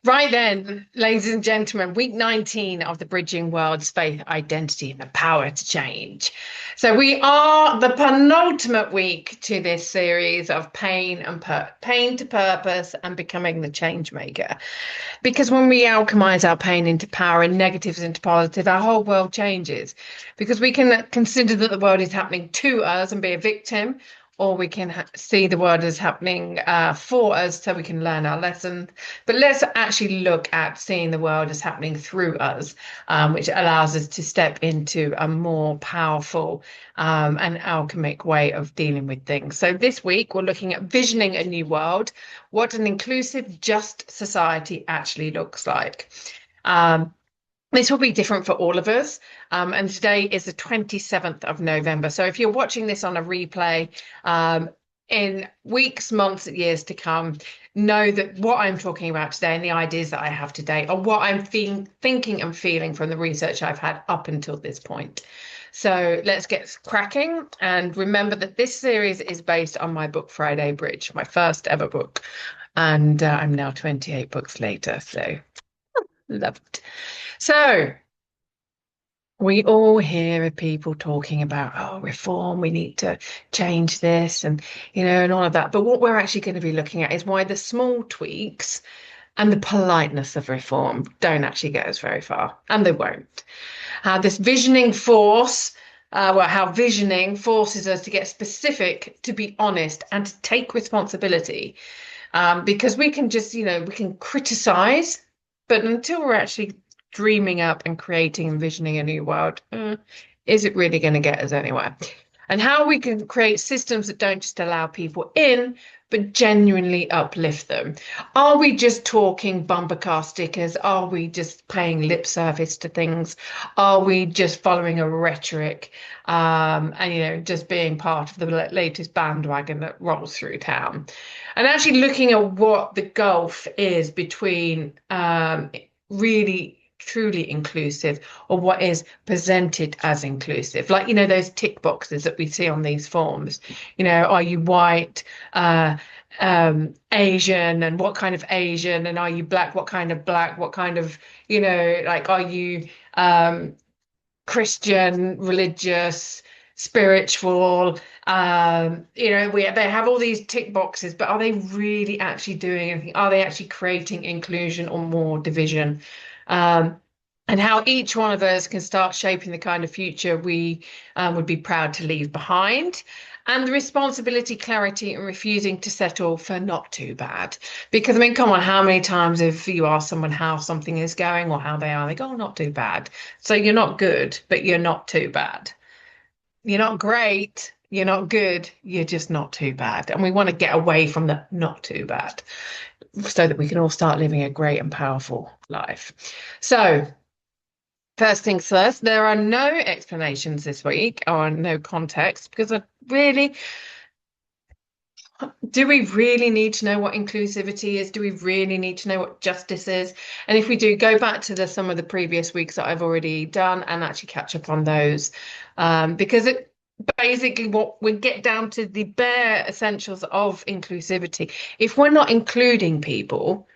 Right then, ladies and gentlemen, week 19 of the Bridging Worlds Faith, Identity, and the Power to Change. So we are the penultimate week to this series of pain to purpose and becoming the change maker. Because when we alchemize our pain into power and negatives into positive, our whole world changes. Because we can consider that the world is happening to us and be a victim, or we can see the world as happening for us so we can learn our lesson. But let's actually look at seeing the world as happening through us, which allows us to step into a more powerful and alchemic way of dealing with things. So this week, we're looking at visioning a new world, what an inclusive, just society actually looks like. Um, this will be different for all of us. And today is the 27th of November. So if you're watching this on a replay in weeks, months, and years to come, know that what I'm talking about today and the ideas that I have today are what I'm thinking and feeling from the research I've had up until this point. So let's get cracking. And remember that this series is based on my book, Friday Bridge, my first ever book. And I'm now 28 books later. So loved. So we all hear of people talking about, oh, reform, we need to change this and all of that. But what we're actually going to be looking at is why the small tweaks and the politeness of reform don't actually get us very far, and they won't. How this visioning force, how visioning forces us to get specific, to be honest, and to take responsibility. Because we can just, we can criticize, but until we're actually dreaming up and creating and visioning a new world, is it really going to get us anywhere? And how we can create systems that don't just allow people in, but genuinely uplift them. Are we just talking bumper car stickers? Are we just paying lip service to things? Are we just following a rhetoric and just being part of the latest bandwagon that rolls through town? And actually looking at what the gulf is between really truly inclusive or what is presented as inclusive, like those tick boxes that we see on these forms. Are you white, Asian, and what kind of Asian, and are you black, what kind of black, what kind of, like, are you Christian, religious, spiritual? They have all these tick boxes, but are they really actually doing anything? Are they actually creating inclusion or more division? And how each one of us can start shaping the kind of future we would be proud to leave behind. And the responsibility, clarity, and refusing to settle for not too bad. Because, I mean, come on, how many times if you ask someone how something is going or how they are, they go, oh, not too bad. So you're not good, but you're not too bad. You're not great, you're not good, you're just not too bad. And we want to get away from the not too bad so that we can all start living a great and powerful life. So, first things first, there are no explanations this week or no context because do we really need to know what inclusivity is? Do we really need to know what justice is? And if we do, go back to some of the previous weeks that I've already done and actually catch up on those. Because it basically what we get down to the bare essentials of inclusivity. If we're not including people,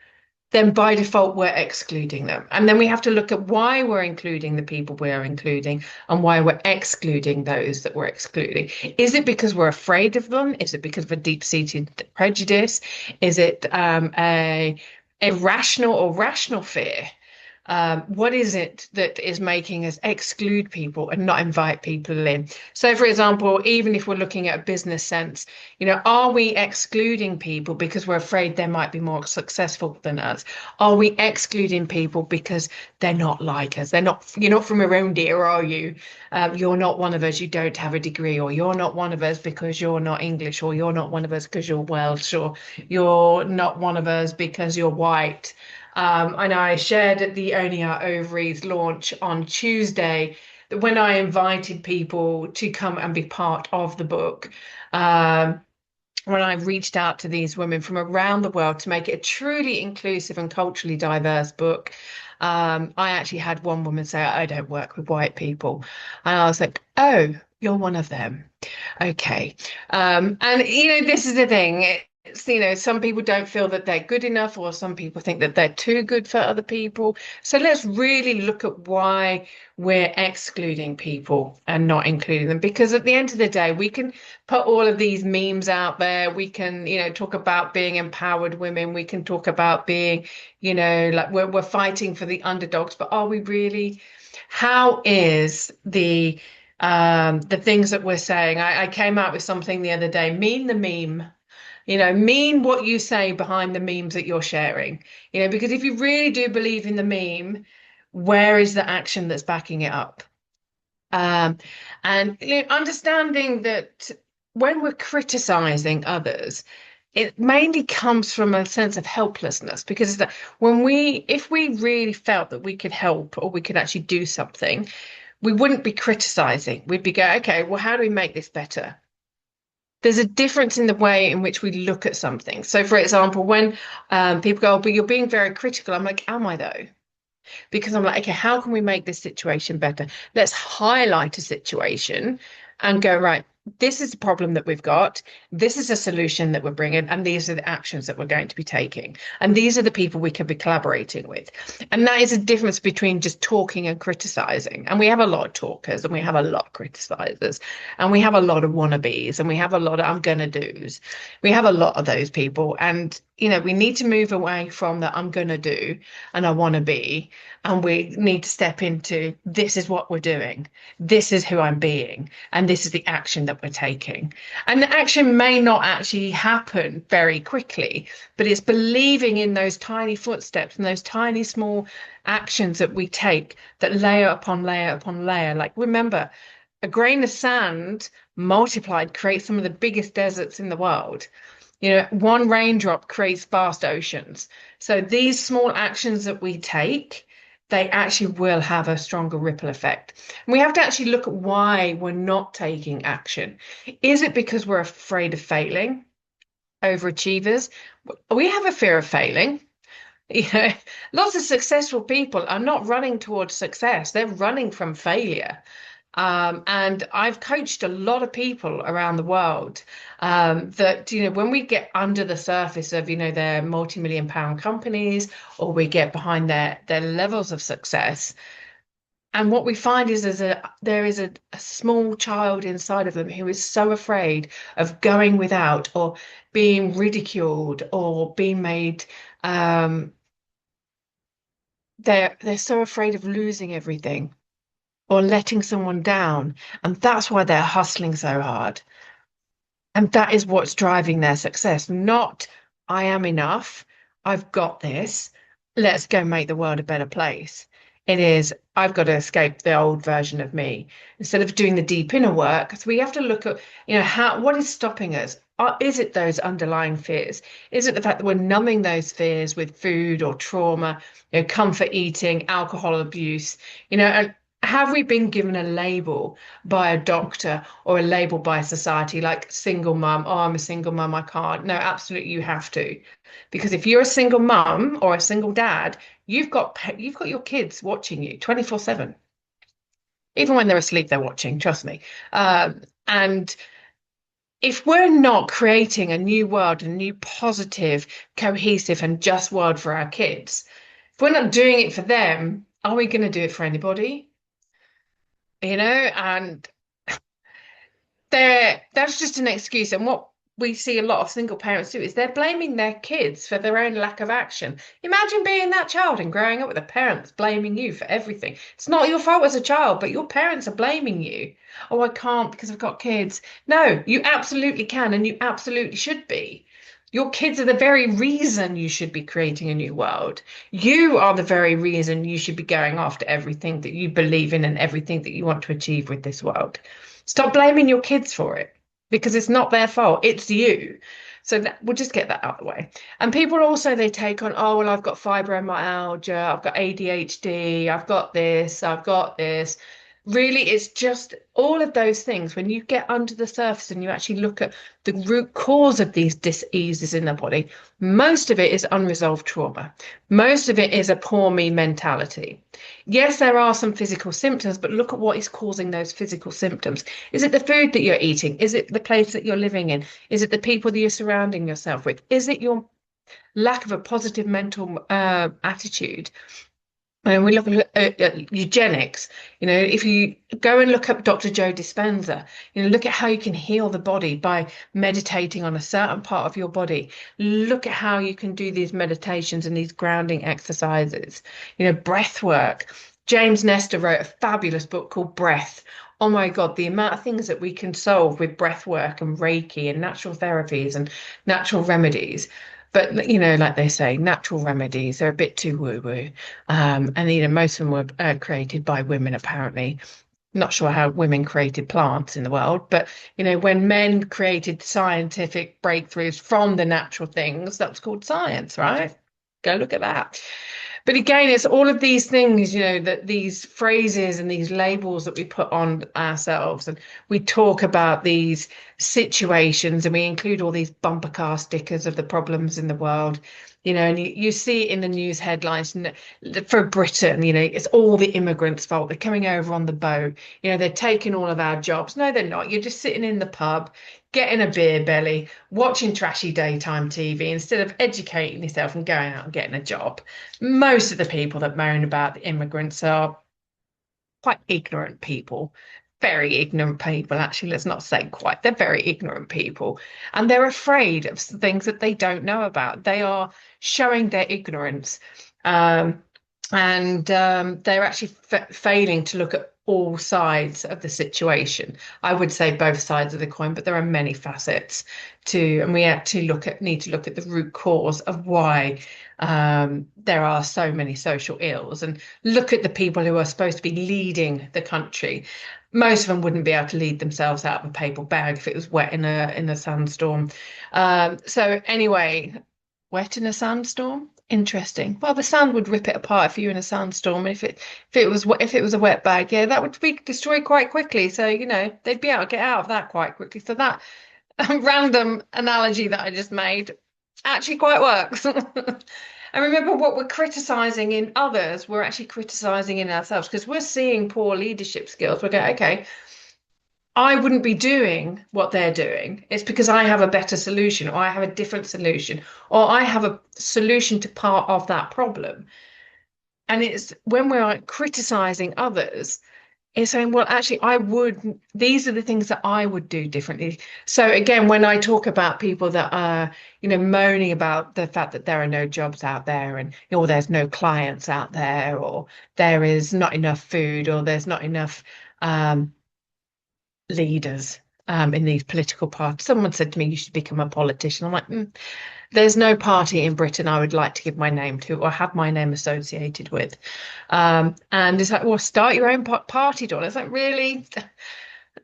then by default we're excluding them. And then we have to look at why we're including the people we're including and why we're excluding those that we're excluding. Is it because we're afraid of them? Is it because of a deep-seated prejudice? Is it a irrational or rational fear? What is it that is making us exclude people and not invite people in? So, for example, even if we're looking at a business sense, are we excluding people because we're afraid they might be more successful than us? Are we excluding people because they're not like us? You're not from around here, are you? You're not one of us, you don't have a degree, or you're not one of us because you're not English, or you're not one of us because you're Welsh, or you're not one of us because you're white. And I shared at the Only Our Ovaries launch on Tuesday that when I invited people to come and be part of the book, when I reached out to these women from around the world to make it a truly inclusive and culturally diverse book, I actually had one woman say, I don't work with white people. And I was like, oh, you're one of them. Okay. And this is the thing. some people don't feel that they're good enough, or some people think that they're too good for other people. So let's really look at why we're excluding people and not including them. Because at the end of the day, we can put all of these memes out there. We can, talk about being empowered women. We can talk about being, like we're fighting for the underdogs, but are we really? How is the things that we're saying? I came out with something the other day, mean the meme. Mean what you say behind the memes that you're sharing. Because if you really do believe in the meme, where is the action that's backing it up? Um, and understanding that when we're criticizing others, it mainly comes from a sense of helplessness because that if we really felt that we could help or we could actually do something, we wouldn't be criticizing. We'd be going, okay, well, how do we make this better? There's a difference in the way in which we look at something. So, for example, when people go, oh, but you're being very critical, I'm like, am I though? Because I'm like, okay, how can we make this situation better? Let's highlight a situation and go, right, this is the problem that we've got. This is a solution that we're bringing, and these are the actions that we're going to be taking. And these are the people we can be collaborating with. And that is a difference between just talking and criticizing. And we have a lot of talkers, and we have a lot of criticizers, and we have a lot of wannabes, and we have a lot of I'm gonna do's. We have a lot of those people. And, we need to move away from the I'm gonna do and I want to be. And we need to step into this is what we're doing. This is who I'm being. And this is the action that we're taking. And the action may not actually happen very quickly, but it's believing in those tiny footsteps and those tiny small actions that we take that layer upon layer upon layer. Like, remember, a grain of sand multiplied creates some of the biggest deserts in the world. One raindrop creates vast oceans. So these small actions that we take, they actually will have a stronger ripple effect. And we have to actually look at why we're not taking action. Is it because we're afraid of failing? Overachievers? We have a fear of failing. You know, Lots of successful people are not running towards success, they're running from failure. And I've coached a lot of people around the world that, when we get under the surface of, their multi-million pound companies, or we get behind their levels of success, and what we find is there is a small child inside of them who is so afraid of going without or being ridiculed or being made they're so afraid of losing everything or letting someone down. And that's why they're hustling so hard. And that is what's driving their success, not I am enough, I've got this, let's go make the world a better place. It is, I've got to escape the old version of me instead of doing the deep inner work. So we have to look at, what is stopping us? Is it those underlying fears? Is it the fact that we're numbing those fears with food or trauma, comfort eating, alcohol abuse, and have we been given a label by a doctor or a label by society like single mum? Oh, I'm a single mum, I can't. No, absolutely, you have to. Because if you're a single mum or a single dad, you've got your kids watching you 24/7. Even when they're asleep, they're watching, trust me. And if we're not creating a new world, a new positive, cohesive, and just world for our kids, if we're not doing it for them, are we going to do it for anybody? And that's just an excuse. And what we see a lot of single parents do is they're blaming their kids for their own lack of action. Imagine being that child and growing up with a parent that's blaming you for everything. It's not your fault as a child, but your parents are blaming you. Oh, I can't because I've got kids. No, you absolutely can, and you absolutely should be. Your kids are the very reason you should be creating a new world. You are the very reason you should be going after everything that you believe in and everything that you want to achieve with this world. Stop blaming your kids for it because it's not their fault. It's you. So we'll just get that out of the way. And people also, they take on, oh, well, I've got fibromyalgia, I've got ADHD, I've got this, I've got this. Really, it's just all of those things. When you get under the surface and you actually look at the root cause of these diseases in the body, most of it is unresolved trauma. Most of it is a poor me mentality. Yes, there are some physical symptoms, but look at what is causing those physical symptoms. Is it the food that you're eating? Is it the place that you're living in? Is it the people that you're surrounding yourself with? Is it your lack of a positive mental attitude? And we look at eugenics, if you go and look up Dr. Joe Dispenza, look at how you can heal the body by meditating on a certain part of your body. Look at how you can do these meditations and these grounding exercises, breath work. James Nestor wrote a fabulous book called Breath. Oh my God, the amount of things that we can solve with breath work and Reiki and natural therapies and natural remedies. But like they say, natural remedies are a bit too woo-woo. And most of them were created by women, apparently. Not sure how women created plants in the world, but when men created scientific breakthroughs from the natural things, that was called science, right? Go look at that. But again, it's all of these things, that these phrases and these labels that we put on ourselves, and we talk about these situations, and we include all these bumper car stickers of the problems in the world, and you see it in the news headlines for Britain, it's all the immigrants' fault. They're coming over on the boat, they're taking all of our jobs. No, they're not. You're just sitting in the pub, getting a beer belly, watching trashy daytime TV instead of educating yourself and going out and getting a job. Most of the people that moan about the immigrants are quite ignorant people, very ignorant people, actually. Let's not say quite, they're very ignorant people. And they're afraid of things that they don't know about. They are showing their ignorance. And they're actually failing to look at all sides of the situation. I would say both sides of the coin, but there are many facets to, and we actually need to look at the root cause of why there are so many social ills, and look at the people who are supposed to be leading the country. Most of them wouldn't be able to lead themselves out of a paper bag if it was wet in a sandstorm. So anyway, wet in a sandstorm. Interesting. Well, the sand would rip it apart if you were in a sandstorm. If it was a wet bag, yeah, that would be destroyed quite quickly. So, they'd be able to get out of that quite quickly. So that random analogy that I just made actually quite works. And remember, what we're criticizing in others, we're actually criticizing in ourselves, because we're seeing poor leadership skills. We're going, okay, I wouldn't be doing what they're doing. It's because I have a better solution, or I have a different solution, or I have a solution to part of that problem. And it's when we're criticizing others, it's saying, well, actually, these are the things that I would do differently. So again, when I talk about people that are, moaning about the fact that there are no jobs out there, and or there's no clients out there, or there is not enough food, or there's not enough leaders in these political parties. Someone said to me, you should become a politician. I'm like, there's no party in Britain I would like to give my name to or have my name associated with. And it's like, well, start your own party, Dawn. It's like, really?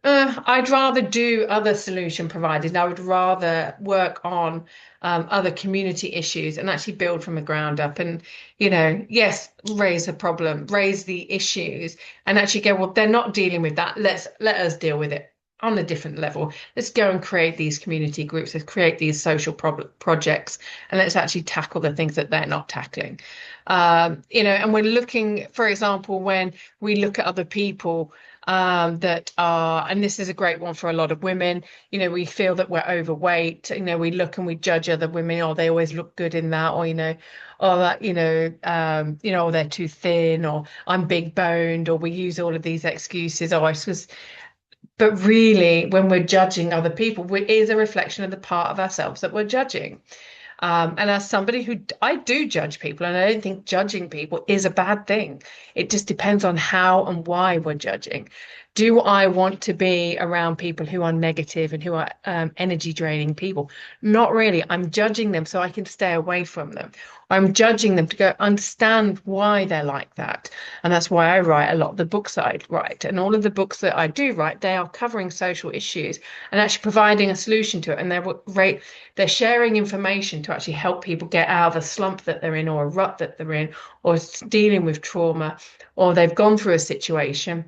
I'd rather do other solution providers. I would rather work on other community issues and actually build from the ground up. And, yes, raise a problem, raise the issues, and actually go, well, they're not dealing with that. Let us deal with it on a different level. Let's go and create these community groups. Let's create these social projects, and let's actually tackle the things that they're not tackling. And we're looking, for example, when we look at other people that are, and this is a great one for a lot of women, we feel that we're overweight, we look and we judge other women, oh, they always look good in that, or, or that, or they're too thin, or I'm big boned, or we use all of these excuses, oh, I was. But really, when we're judging other people, it is a reflection of the part of ourselves that we're judging. And as somebody I do judge people, and I don't think judging people is a bad thing. It just depends on how and why we're judging. Do I want to be around people who are negative and who are energy draining people? Not really. I'm judging them so I can stay away from them. I'm judging them to go understand why they're like that. And that's why I write a lot of the books that I write. And all of the books that I do write, they are covering social issues and actually providing a solution to it. And they're sharing information to actually help people get out of a slump that they're in, or a rut that they're in, or dealing with trauma, or they've gone through a situation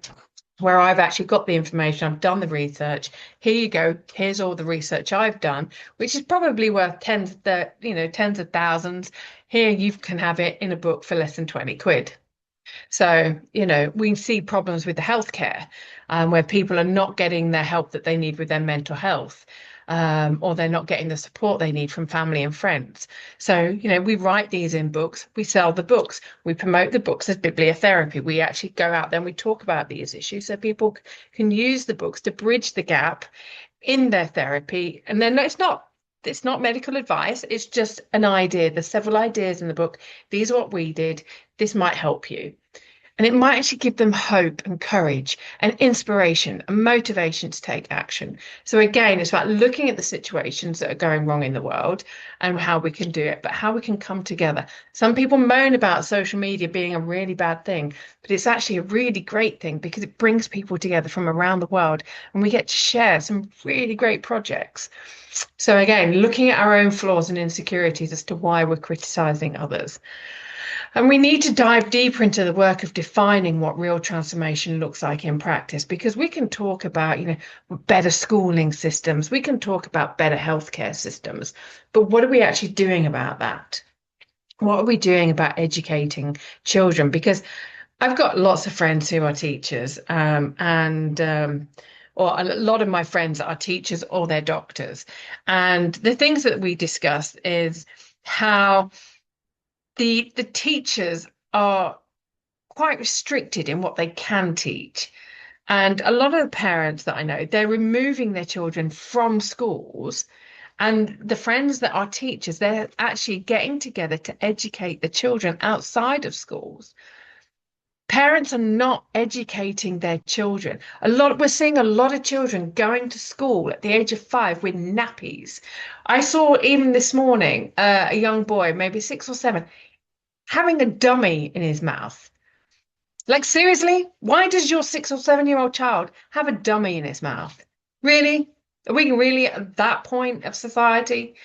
where I've actually got the information, I've done the research. Here you go. Here's all the research I've done, which is probably worth tens of thousands. Here you can have it in a book for less than 20 quid. So, we see problems with the healthcare, where people are not getting the help that they need with their mental health, or they're not getting the support they need from family and friends. So, we write these in books, we sell the books, we promote the books as bibliotherapy. We actually go out there and we talk about these issues so people can use the books to bridge the gap in their therapy. And then it's not medical advice, it's just an idea. There's several ideas in the book. These are what we did. This might help you. And it might actually give them hope and courage and inspiration and motivation to take action. So again, it's about looking at the situations that are going wrong in the world and how we can do it, but how we can come together. Some people moan about social media being a really bad thing, but it's actually a really great thing because it brings people together from around the world and we get to share some really great projects. So again, looking at our own flaws and insecurities as to why we're criticizing others. And we need to dive deeper into the work of defining what real transformation looks like in practice, because we can talk about, better schooling systems, we can talk about better healthcare systems, but what are we actually doing about that? What are we doing about educating children? Because I've got lots of friends who are teachers, or a lot of my friends are teachers or they're doctors. And the things that we discuss is how the teachers are quite restricted in what they can teach. And a lot of the parents that I know, they're removing their children from schools. And the friends that are teachers, they're actually getting together to educate the children outside of schools. Parents are not educating their children. We're seeing a lot of children going to school at the age of 5 with nappies. I saw even this morning a young boy, maybe 6 or 7, having a dummy in his mouth. Like, seriously, why does your 6 or 7-year-old child have a dummy in his mouth? Really? Are we really at that point of society?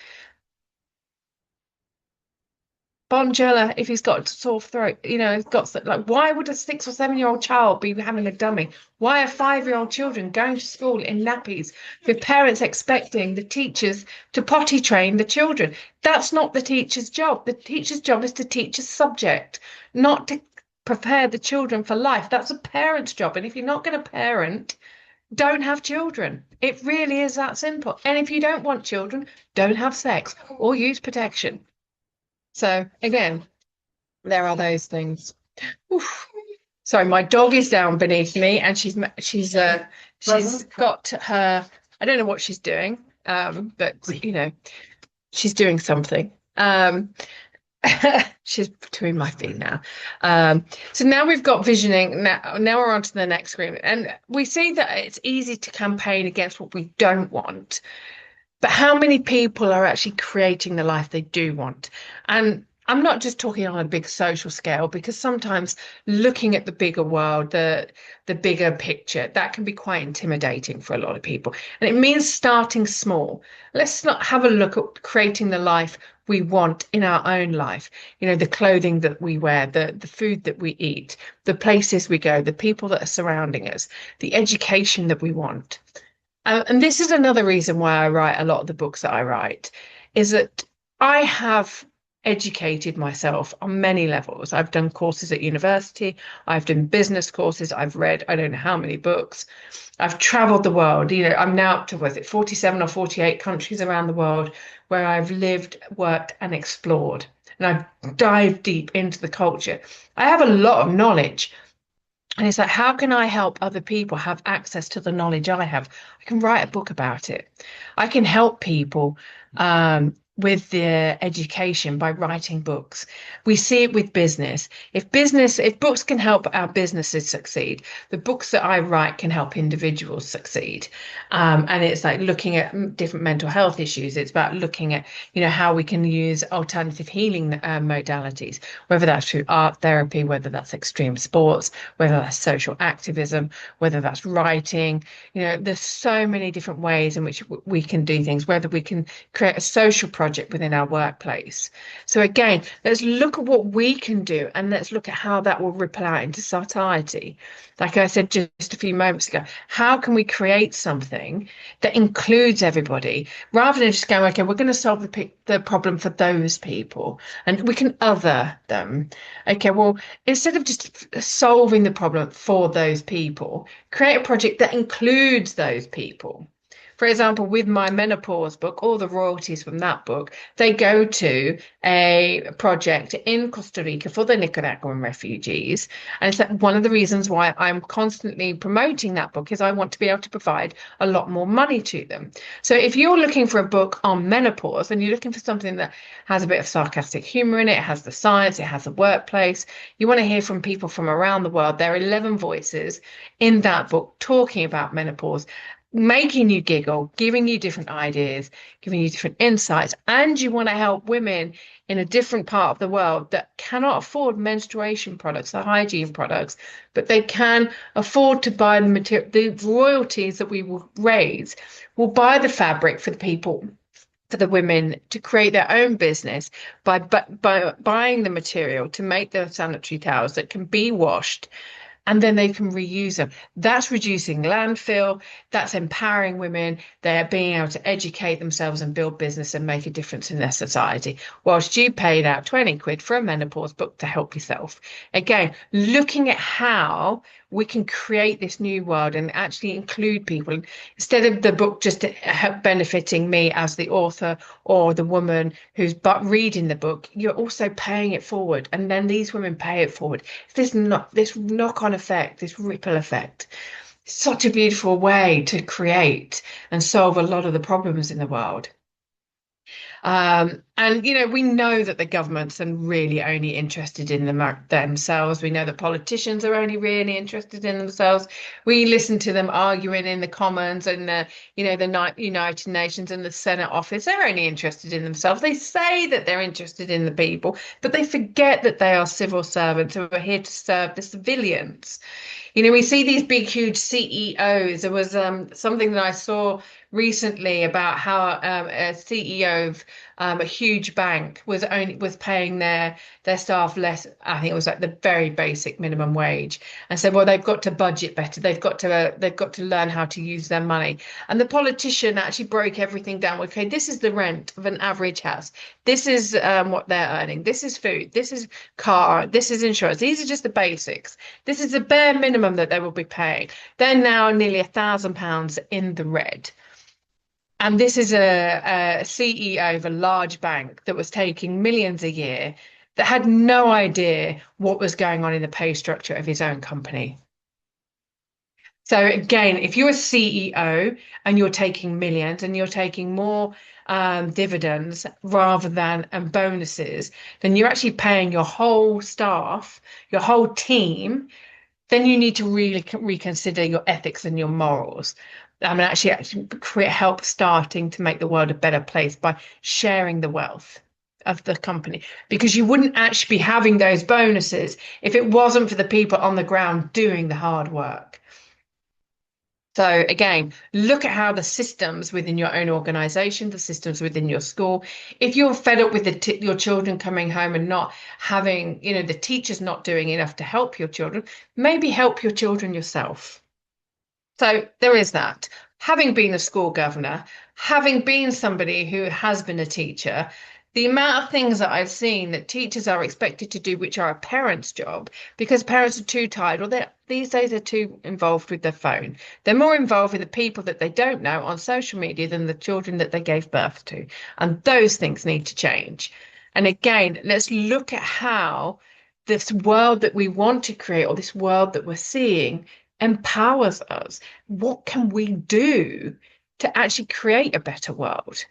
Bonjela, if he's got a sore throat, he's got like, why would a 6 or 7-year-old child be having a dummy? Why are 5-year-old children going to school in nappies with parents expecting the teachers to potty train the children? That's not the teacher's job. The teacher's job is to teach a subject, not to prepare the children for life. That's a parent's job. And if you're not going to parent, don't have children. It really is that simple. And if you don't want children, don't have sex or use protection. So again, there are those things. Oof. Sorry, my dog is down beneath me, and she's got her. I don't know what she's doing, but she's doing something. She's between my feet now. So now we've got visioning. Now we're on to the next screen, and we see that it's easy to campaign against what we don't want. But how many people are actually creating the life they do want? And I'm not just talking on a big social scale, because sometimes looking at the bigger world, the bigger picture, that can be quite intimidating for a lot of people. And it means starting small. Let's not have a look at creating the life we want in our own life. The clothing that we wear, the food that we eat, the places we go, the people that are surrounding us, the education that we want. And this is another reason why I write a lot of the books that I write, is that I have educated myself on many levels. I've done courses at university, I've done business courses, I've read I don't know how many books, I've traveled the world. I'm now up to, was it 47 or 48 countries around the world where I've lived, worked, and explored. And I've dived deep into the culture. I have a lot of knowledge. And it's like, how can I help other people have access to the knowledge I have? I can write a book about it. I can help people with their education by writing books. We see it with business. If books can help our businesses succeed, the books that I write can help individuals succeed. And it's like looking at different mental health issues. It's about looking at, how we can use alternative healing modalities, whether that's through art therapy, whether that's extreme sports, whether that's social activism, whether that's writing. There's so many different ways in which we can do things, whether we can create a social project project within our workplace. So again, let's look at what we can do and let's look at how that will ripple out into society. Like I said just a few moments ago, how can we create something that includes everybody rather than just going, okay, we're going to solve the problem for those people and we can other them. Okay, well, instead of just solving the problem for those people, create a project that includes those people. For example, with my menopause book, all the royalties from that book, they go to a project in Costa Rica for the Nicaraguan refugees. And it's one of the reasons why I'm constantly promoting that book is I want to be able to provide a lot more money to them. So if you're looking for a book on menopause and you're looking for something that has a bit of sarcastic humor in it, it has the science, it has the workplace, you want to hear from people from around the world. There are 11 voices in that book talking about menopause, making you giggle, giving you different ideas, giving you different insights, and you want to help women in a different part of the world that cannot afford menstruation products, the hygiene products, but they can afford to buy the material, the royalties that we will raise, will buy the fabric for the people, for the women to create their own business by buying the material to make the sanitary towels that can be washed and then they can reuse them. That's reducing landfill. That's empowering women. They're being able to educate themselves and build business and make a difference in their society. Whilst you paid out 20 quid for a menopause book to help yourself. Again, looking at how we can create this new world and actually include people instead of the book just benefiting me as the author or the woman who's but reading the book. You're also paying it forward, and then these women pay it forward. This knock-on effect, this ripple effect. Such a beautiful way to create and solve a lot of the problems in the world. And we know that the governments are really only interested in themselves. We know that politicians are only really interested in themselves. We listen to them arguing in the Commons and the United Nations and the Senate office. They're only interested in themselves. They say that they're interested in the people, but they forget that they are civil servants who are here to serve the civilians. We see these big, huge CEOs. There was something that I saw recently about how a CEO of a huge bank was paying their staff less. I think it was like the very basic minimum wage, and said, well, they've got to budget better. They've got to learn how to use their money. And the politician actually broke everything down. Okay, this is the rent of an average house. This is what they're earning. This is food. This is car. This is insurance. These are just the basics. This is the bare minimum that they will be paying. They're now nearly £1,000 in the red. And this is a CEO of a large bank that was taking millions a year that had no idea what was going on in the pay structure of his own company. So again, if you're a CEO and you're taking millions and you're taking more dividends rather than bonuses, then you're actually paying your whole staff, your whole team, then you need to really reconsider your ethics and your morals. I mean, actually help starting to make the world a better place by sharing the wealth of the company, because you wouldn't actually be having those bonuses if it wasn't for the people on the ground doing the hard work. So again, look at how the systems within your own organization, the systems within your school, if you're fed up with your children coming home and not having, the teachers not doing enough to help your children, maybe help your children yourself. So there is that. Having been a school governor, having been somebody who has been a teacher, the amount of things that I've seen that teachers are expected to do, which are a parent's job, because parents are too tired, or these days they're too involved with their phone. They're more involved with the people that they don't know on social media than the children that they gave birth to. And those things need to change. And again, let's look at how this world that we want to create, or this world that we're seeing, empowers us. What can we do to actually create a better world?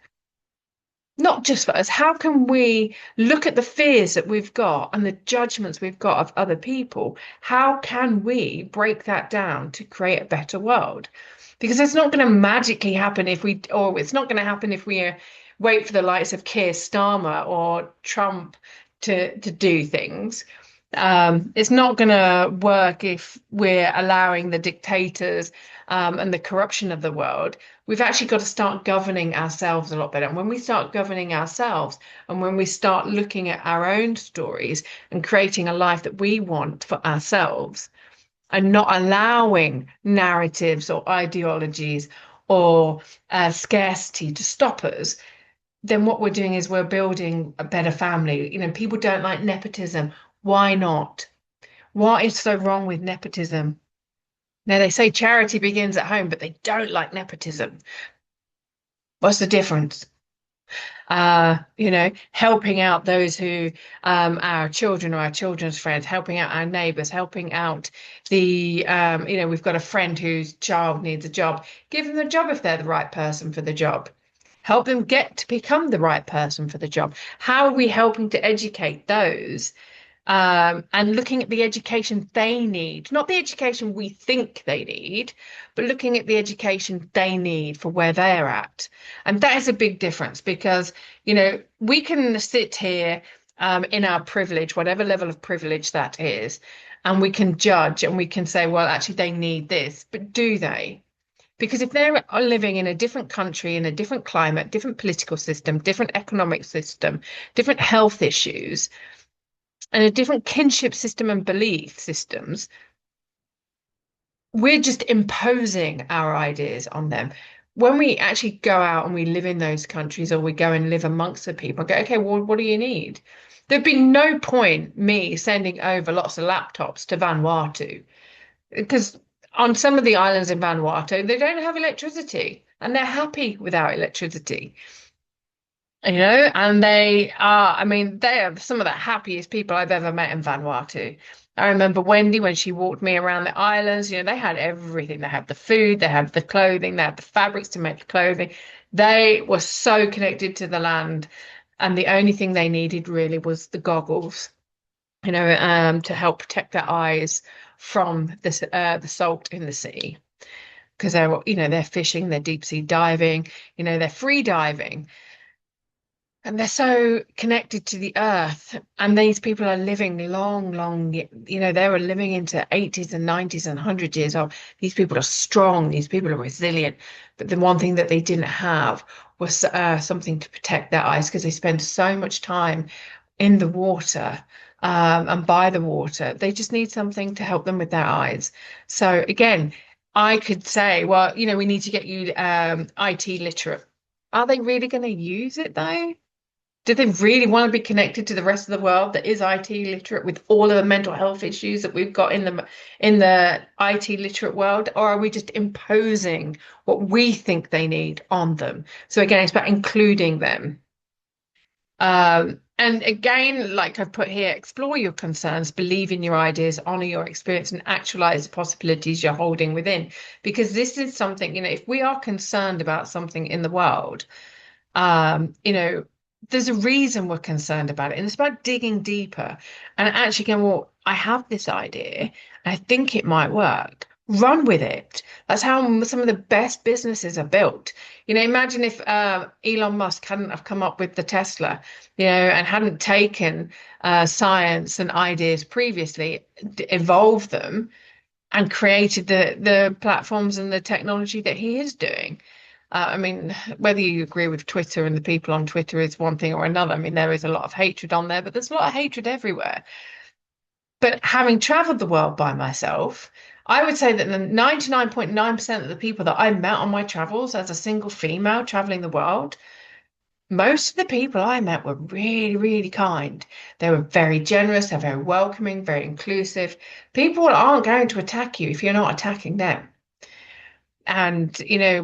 Not just for us. How can we look at the fears that we've got and the judgments we've got of other people? How can we break that down to create a better world? Because it's not going to magically happen it's not going to happen if we wait for the likes of Keir Starmer or Trump to do things. It's not going to work if we're allowing the dictators and the corruption of the world. We've actually got to start governing ourselves a lot better. And when we start governing ourselves, and when we start looking at our own stories and creating a life that we want for ourselves, and not allowing narratives or ideologies or scarcity to stop us, then what we're doing is we're building a better family. You know, people don't like nepotism. Why not? What is so wrong with nepotism? Now, they say charity begins at home, but they don't like nepotism. What's the difference? Helping out those who, our children or our children's friends, helping out our neighbors, helping out we've got a friend whose child needs a job. Give them the job if they're the right person for the job. Help them get to become the right person for the job. How are we helping to educate those and looking at the education they need, not the education we think they need, but looking at the education they need for where they're at. And that is a big difference because, we can sit here in our privilege, whatever level of privilege that is, and we can judge and we can say, well, actually, they need this, but do they? Because if they're living in a different country, in a different climate, different political system, different economic system, different health issues, and a different kinship system and belief systems, we're just imposing our ideas on them. When we actually go out and we live in those countries or we go and live amongst the people and go, okay, well, what do you need? There'd be no point me sending over lots of laptops to Vanuatu because on some of the islands in Vanuatu, they don't have electricity and they're happy without electricity. And I mean, they are some of the happiest people I've ever met in Vanuatu. I remember Wendy when she walked me around the islands, they had everything. They had the food, they had the clothing, they had the fabrics to make the clothing. They were so connected to the land. And the only thing they needed really was the goggles, to help protect their eyes from the salt in the sea. Because they're fishing, they're deep sea diving, they're free diving. And they're so connected to the earth. And these people are living long, long, they were living into 80s and 90s and 100 years old. These people are strong. These people are resilient. But the one thing that they didn't have was something to protect their eyes because they spend so much time in the water and by the water. They just need something to help them with their eyes. So again, I could say, well, we need to get you IT literate. Are they really going to use it though? Do they really want to be connected to the rest of the world that is IT literate with all of the mental health issues that we've got in the IT literate world? Or are we just imposing what we think they need on them? So again, it's about including them. And again, like I've put here, explore your concerns, believe in your ideas, honor your experience, and actualize the possibilities you're holding within. Because this is something, if we are concerned about something in the world, there's a reason we're concerned about it. And it's about digging deeper and actually going, well, I have this idea. I think it might work. Run with it. That's how some of the best businesses are built. Imagine if Elon Musk hadn't have come up with the Tesla, and hadn't taken science and ideas previously, evolved them, and created the platforms and the technology that he is doing. I mean, whether you agree with Twitter and the people on Twitter is one thing or another. I mean, there is a lot of hatred on there, but there's a lot of hatred everywhere. But having traveled the world by myself, I would say that the 99.9% of the people that I met on my travels as a single female traveling the world, most of the people I met were really, really kind. They were very generous, they're very welcoming, very inclusive. People aren't going to attack you if you're not attacking them. And,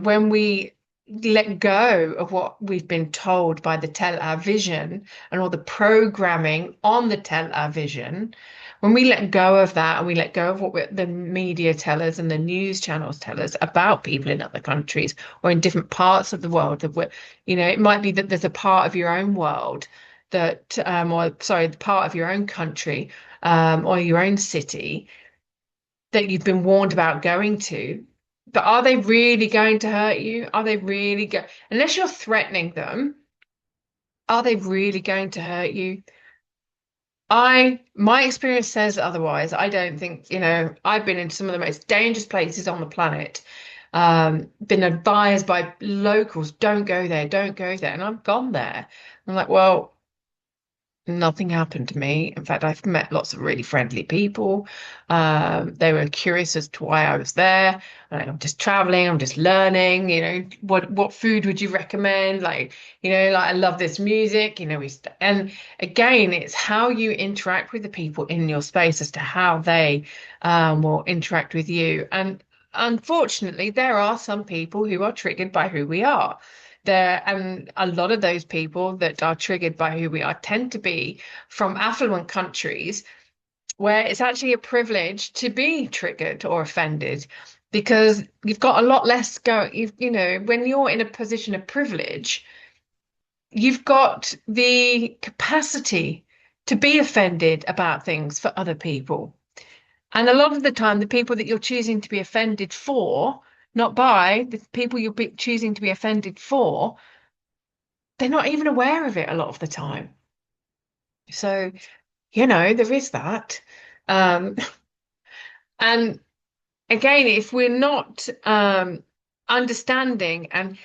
when we let go of what we've been told by the television and all the programming on the television, when we let go of that and we let go of what the media tell us and the news channels tell us about people in other countries or in different parts of the world, that it might be that there's a part of your own world that, or sorry, the part of your own country or your own city that you've been warned about going to. But are they really going to hurt you? Are they really unless you're threatening them, are they really going to hurt you? My experience says otherwise. I don't think, I've been in some of the most dangerous places on the planet, been advised by locals, don't go there, don't go there. And I've gone there. I'm like, well, nothing happened to me. In fact, I've met lots of really friendly people. They were curious as to why I was there. Like, I'm just traveling, I'm just learning, what food would you recommend? Like, like I love this music, and again, it's how you interact with the people in your space as to how they will interact with you. And unfortunately, there are some people who are triggered by who we are there, and a lot of those people that are triggered by who we are tend to be from affluent countries where it's actually a privilege to be triggered or offended because you've got a lot less when you're in a position of privilege, you've got the capacity to be offended about things for other people. And a lot of the time, the people that you're choosing to be offended for, not by, the people you're choosing to be offended for, they're not even aware of it a lot of the time. So, there is that. Um, and again, if we're not understanding and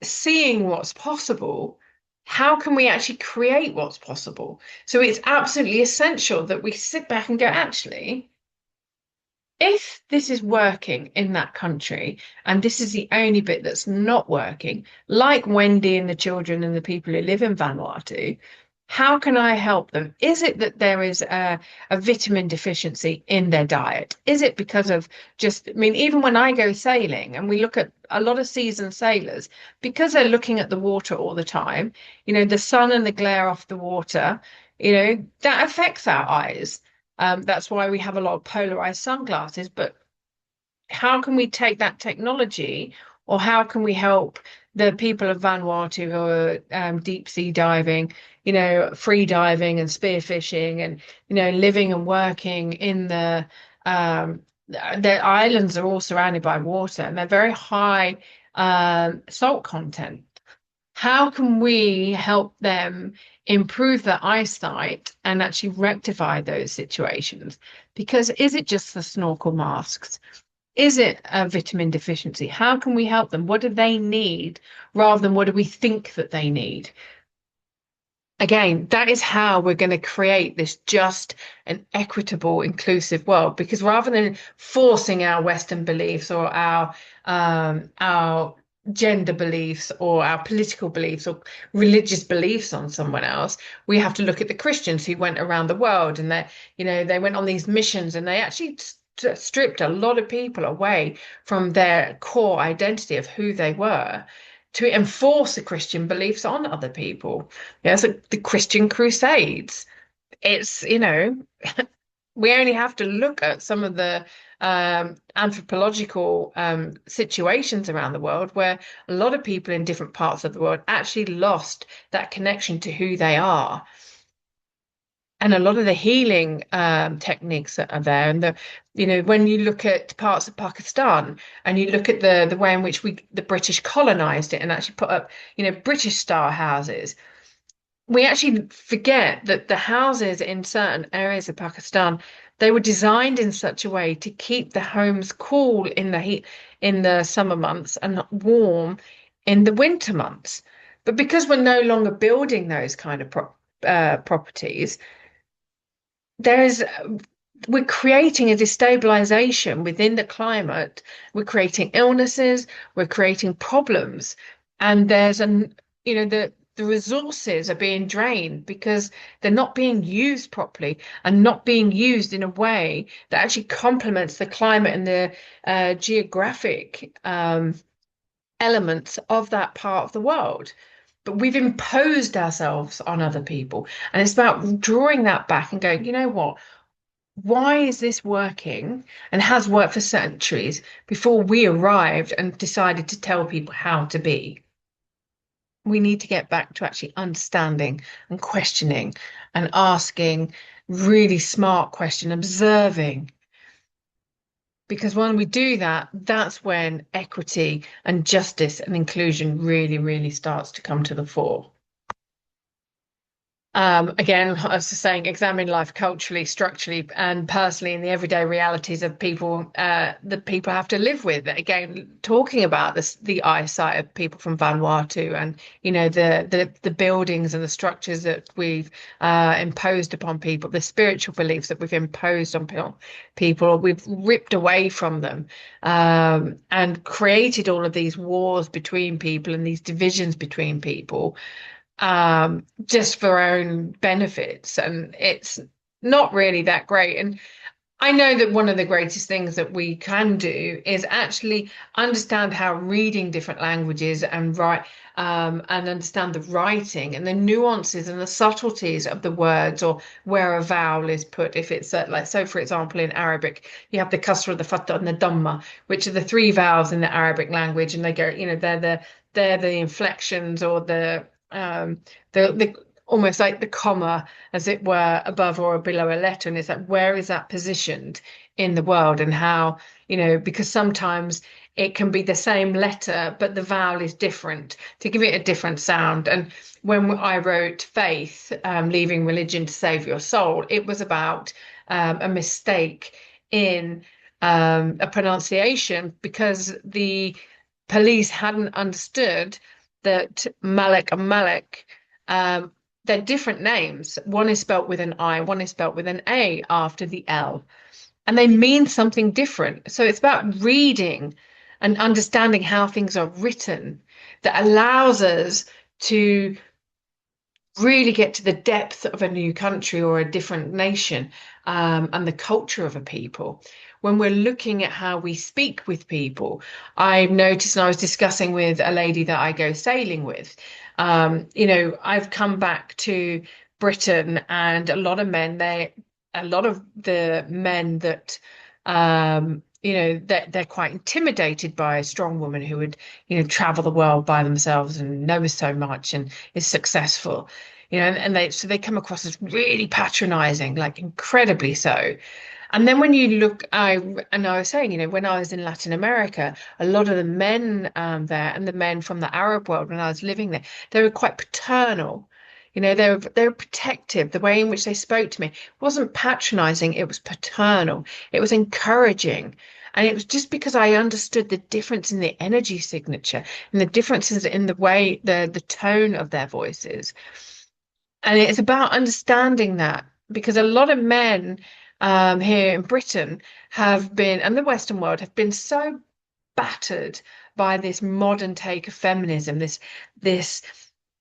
seeing what's possible, how can we actually create what's possible? So it's absolutely essential that we sit back and go, actually, if this is working in that country and this is the only bit that's not working, like Wendy and the children and the people who live in Vanuatu, how can I help them? Is it that there is a vitamin deficiency in their diet? Is it because of just, I mean, even when I go sailing and we look at a lot of seasoned sailors, because they're looking at the water all the time, the sun and the glare off the water, that affects our eyes. That's why we have a lot of polarized sunglasses. But how can we take that technology, or how can we help the people of Vanuatu who are deep sea diving, free diving and spearfishing, and living and working in the islands are all surrounded by water and they're very high salt content. How can we help them improve their eyesight and actually rectify those situations? Because is it just the snorkel masks? Is it a vitamin deficiency? How can we help them? What do they need rather than what do we think that they need? Again, that is how we're going to create this just and equitable, inclusive world. Because rather than forcing our Western beliefs or our gender beliefs or our political beliefs or religious beliefs on someone else, we have to look at the Christians who went around the world and they went on these missions and they actually stripped a lot of people away from their core identity of who they were to enforce the Christian beliefs on other people. Yeah, so the Christian Crusades. It's, we only have to look at some of the anthropological situations around the world where a lot of people in different parts of the world actually lost that connection to who they are. And a lot of the healing techniques that are there, and when you look at parts of Pakistan and you look at the way in which the British colonized it and actually put up, British style houses, we actually forget that the houses in certain areas of Pakistan, they were designed in such a way to keep the homes cool in the heat in the summer months and warm in the winter months. But because we're no longer building those kind of properties, there is we're creating a destabilization within the climate. We're creating illnesses, we're creating problems, and the resources are being drained because they're not being used properly and not being used in a way that actually complements the climate and the geographic elements of that part of the world. But we've imposed ourselves on other people. And it's about drawing that back and going, you know what? Why is this working and has worked for centuries before we arrived and decided to tell people how to be? We need to get back to actually understanding and questioning and asking really smart questions, observing. Because when we do that, that's when equity and justice and inclusion really, really starts to come to the fore. Again, I was just saying, examine life culturally, structurally, and personally in the everyday realities of people that people have to live with. Again, talking about the eyesight of people from Vanuatu, and the buildings and the structures that we've imposed upon people, the spiritual beliefs that we've imposed on people, we've ripped away from them, and created all of these wars between people and these divisions between people, just for our own benefits. And it's not really that great. And I know that one of the greatest things that we can do is actually understand how reading different languages and write, and understand the writing and the nuances and the subtleties of the words, or where a vowel is put. If it's like, so for example, in Arabic, you have the kasra, the fatha, and the dhamma, which are the three vowels in the Arabic language, and they go, they're the inflections, or the almost like the comma, as it were, above or below a letter. And it's like, where is that positioned in the world? And how, because sometimes it can be the same letter, but the vowel is different to give it a different sound. And when I wrote Faith, Leaving Religion to Save Your Soul, it was about a mistake in a pronunciation, because the police hadn't understood that Malik and Malik, um, they're different names. One is spelt with an I, one is spelt with an A after the L, and they mean something different. So it's about reading and understanding how things are written that allows us to really get to the depth of a new country or a different nation, and the culture of a people. When we're looking at how we speak with people, I've noticed, and I was discussing with a lady that I go sailing with, I've come back to Britain, and a lot of the men that, they're quite intimidated by a strong woman who would, travel the world by themselves and knows so much and is successful, and they come across as really patronizing, like incredibly so. And then when you look, I was saying, when I was in Latin America, a lot of the men there, and the men from the Arab world when I was living there, they were quite paternal. They were protective. The way in which they spoke to me wasn't patronizing, it was paternal. It was encouraging. And it was just because I understood the difference in the energy signature and the differences in the way, the tone of their voices. And it's about understanding that, because a lot of men here in Britain have been, and the Western world have been so battered by this modern take of feminism, this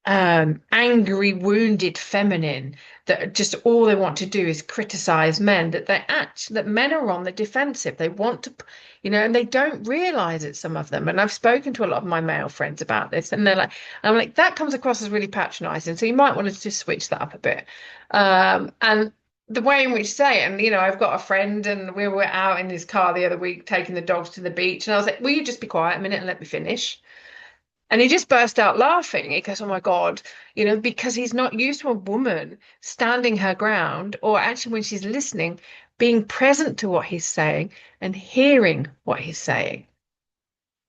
angry, wounded feminine, that just all they want to do is criticize men, that men are on the defensive. They want to, and they don't realize it, some of them. And I've spoken to a lot of my male friends about this, and I'm like, that comes across as really patronizing. So you might want to just switch that up a bit. And the way in which you say it, and I've got a friend, and we were out in his car the other week taking the dogs to the beach, and I was like, will you just be quiet a minute and let me finish? And he just burst out laughing. He goes, "Oh my God," because he's not used to a woman standing her ground, or actually when she's listening, being present to what he's saying and hearing what he's saying.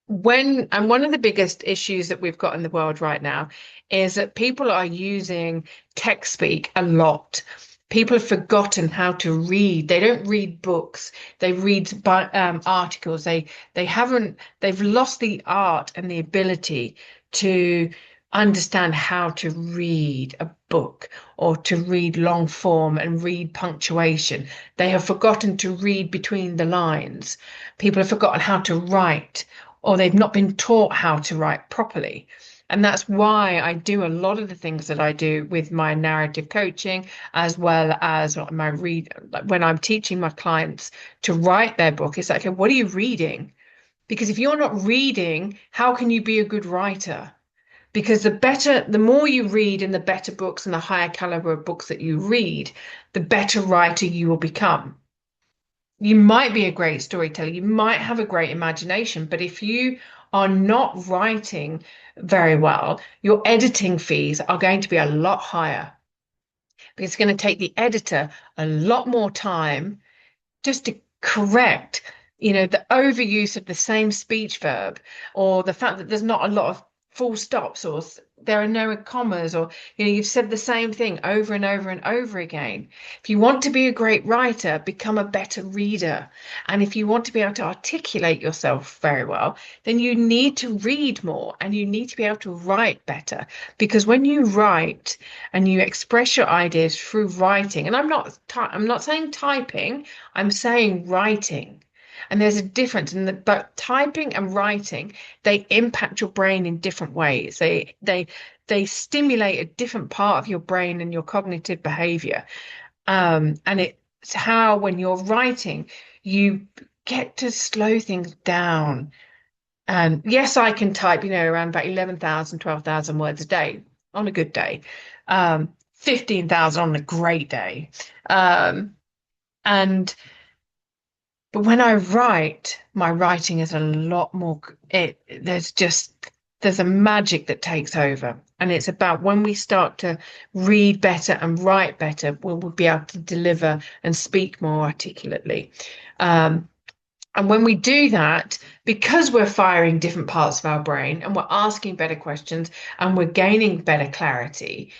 And one of the biggest issues that we've got in the world right now is that people are using tech speak a lot. People have forgotten how to read. They don't read books. They read articles. They've lost the art and the ability to understand how to read a book, or to read long form and read punctuation. They have forgotten to read between the lines. People have forgotten how to write, or they've not been taught how to write properly. And that's why I do a lot of the things that I do with my narrative coaching, as well as my like when I'm teaching my clients to write their book. It's like, okay, what are you reading? Because if you're not reading, how can you be a good writer? Because the more you read, and the better books and the higher caliber of books that you read, the better writer you will become. You might be a great storyteller, you might have a great imagination, but if you are not writing very well, your editing fees are going to be a lot higher, because it's going to take the editor a lot more time just to correct, the overuse of the same speech verb, or the fact that there's not a lot of full stops, or there are no commas, or you've said the same thing over and over and over again. If you want to be a great writer, become a better reader. And if you want to be able to articulate yourself very well, then you need to read more and you need to be able to write better. Because when you write and you express your ideas through writing, and I'm not saying typing, I'm saying writing. And there's a difference in that, but typing and writing, they impact your brain in different ways. They stimulate a different part of your brain and your cognitive behavior. And it's how when you're writing, you get to slow things down. And yes, I can type, around about 11,000, 12,000 words a day on a good day, 15,000 on a great day. Um, and But when I write, my writing is a lot more, there's a magic that takes over. And it's about when we start to read better and write better, we'll be able to deliver and speak more articulately. Um, and when we do that, because we're firing different parts of our brain and we're asking better questions and we're gaining better clarity,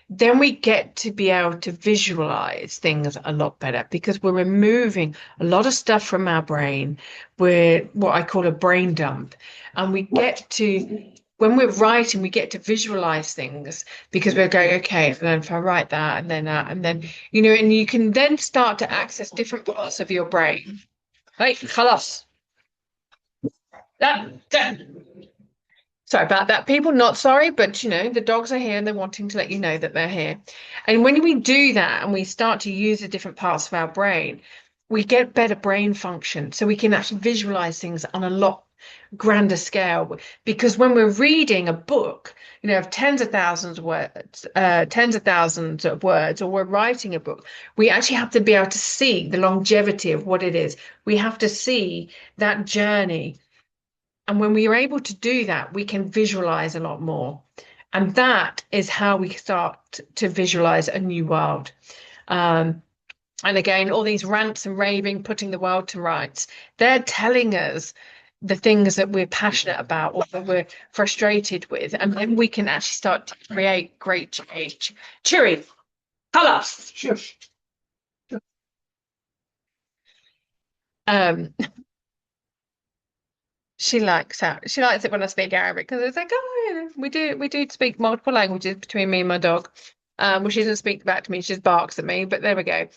then we get to be able to visualize things a lot better because we're removing a lot of stuff from our brain. We're what I call a brain dump. And we get to, when we're writing, we get to visualize things because we're going, okay, and then if I write that and then that, and then, and you can then start to access different parts of your brain. Right, خلاص. That. Sorry about that, people. Not sorry, but the dogs are here and they're wanting to let you know that they're here. And when we do that and we start to use the different parts of our brain, we get better brain function. So we can actually visualize things on a lot grander scale. Because when we're reading a book, of tens of thousands of words, or we're writing a book, we actually have to be able to see the longevity of what it is. We have to see that journey. And when we are able to do that, we can visualize a lot more. And that is how we start to visualize a new world. And again, all these rants and raving, putting the world to rights, they're telling us the things that we're passionate about or that we're frustrated with. And then we can actually start to create great change. Cheery, tell us. Shush. Um, she likes it when I speak Arabic because it's like, oh, we do speak multiple languages between me and my dog. Well, she doesn't speak back to me, she just barks at me, but there we go.